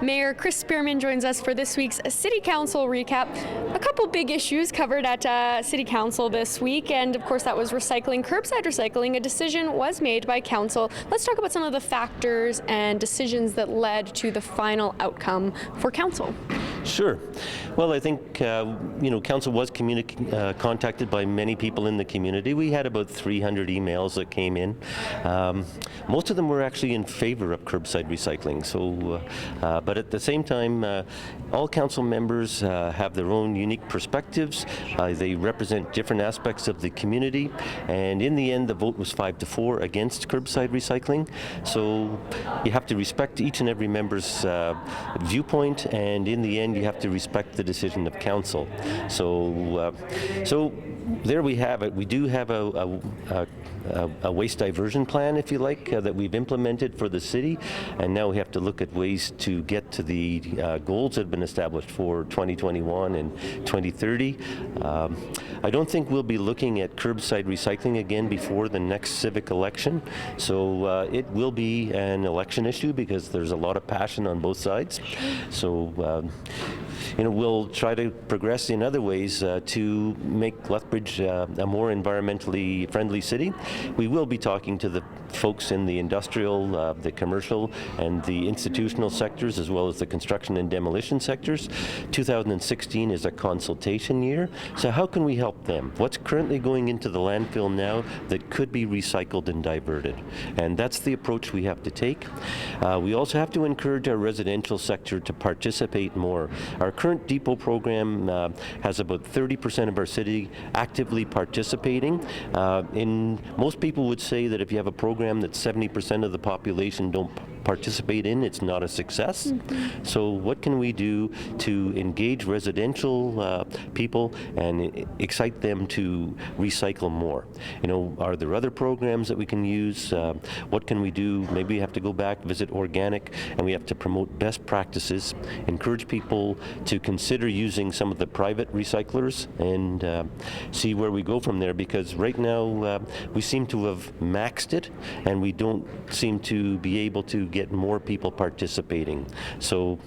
Mayor Chris Spearman joins us for this week's City Council recap. A couple big issues covered at City Council this week, and of course that was recycling, curbside recycling. A decision was made by Council. Let's talk about some of the factors and decisions that led to the final outcome for Council. Sure. Well, I think, Council was contacted by many people in the community. We had about 300 emails that came in. Most of them were actually in favor of curbside recycling. But at the same time, all council members have their own unique perspectives. They represent different aspects of the community. And in the end, the vote was 5-4 against curbside recycling. So you have to respect each and every member's viewpoint, and in the end, you have to respect the decision of council. So there we have it. We do have a waste diversion plan, if you like, that we've implemented for the city, and now we have to look at ways to get to the goals that have been established for 2021 and 2030. I don't think we'll be looking at curbside recycling again before the next civic election, so it will be an election issue because there's a lot of passion on both sides. So we'll try to progress in other ways to make Lethbridge a more environmentally friendly city. We will be talking to the folks in the industrial, the commercial, and the institutional sectors, as well as the construction and demolition sectors. 2016 is a consultation year, so how can we help them? What's currently going into the landfill now that could be recycled and diverted? And that's the approach we have to take. We also have to encourage our residential sector to participate more. Our current depot program has about 30% of our city actively participating. Most people would say that if you have a program that 70% of the population don't participate in, it's not a success. Mm-hmm. So what can we do to engage residential people and excite them to recycle more? Are there other programs that we can use? What can we do? Maybe we have to go back, visit organic, and we have to promote best practices, encourage people to consider using some of the private recyclers, and see where we go from there, because right now we seem to have maxed it and we don't seem to be able to get more people participating. So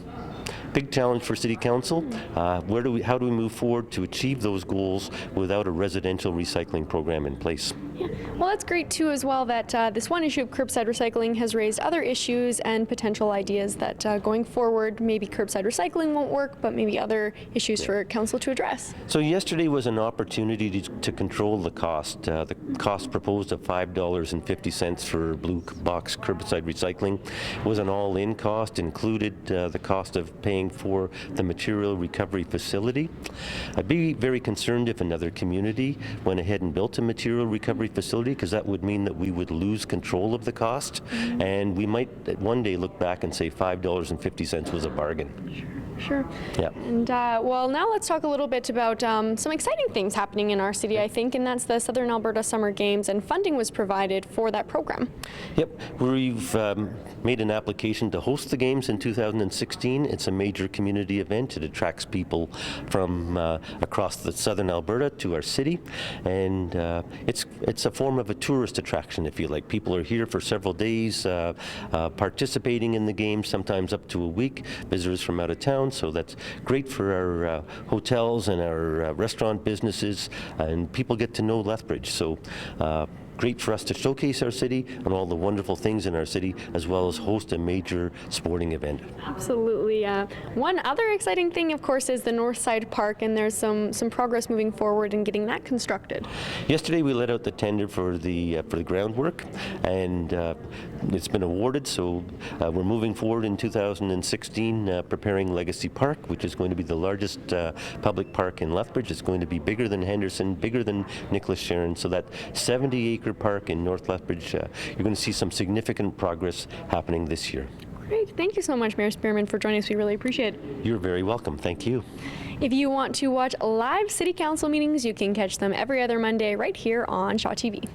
big challenge for City Council. How do we move forward to achieve those goals without a residential recycling program in place? Yeah. Well, that's great too as well that this one issue of curbside recycling has raised other issues and potential ideas that going forward maybe curbside recycling won't work, but maybe other issues for Council to address. So yesterday was an opportunity to control the cost. The cost proposed of $5.50 for blue box curbside recycling was an all-in cost, included the cost of paying for the material recovery facility. I'd be very concerned if another community went ahead and built a material recovery facility, because that would mean that we would lose control of the cost, and we might one day look back and say $5.50 was a bargain. Sure. Yeah. And well, now let's talk a little bit about some exciting things happening in our city, I think, and that's the Southern Alberta Summer Games, and funding was provided for that program. Yep. We've made an application to host the games in 2016. It's a major community event. It attracts people from across the Southern Alberta to our city, and it's a form of a tourist attraction, if you like. People are here for several days participating in the games, sometimes up to a week. Visitors from out of town. So that's great for our hotels and our restaurant businesses, and people get to know Lethbridge. So great for us to showcase our city and all the wonderful things in our city, as well as host a major sporting event. Absolutely. One other exciting thing, of course, is the Northside Park, and there's some progress moving forward in getting that constructed. Yesterday we let out the tender for the groundwork, and it's been awarded, so we're moving forward in 2016 preparing Legacy Park, which is going to be the largest public park in Lethbridge. It's going to be bigger than Henderson, bigger than Nicholas Sharon, so that 70-acre park in North Lethbridge, you're going to see some significant progress happening this year. Great. Thank you so much, Mayor Spearman, for joining us. We really appreciate it. You're very welcome. Thank you. If you want to watch live City Council meetings, you can catch them every other Monday right here on Shaw TV.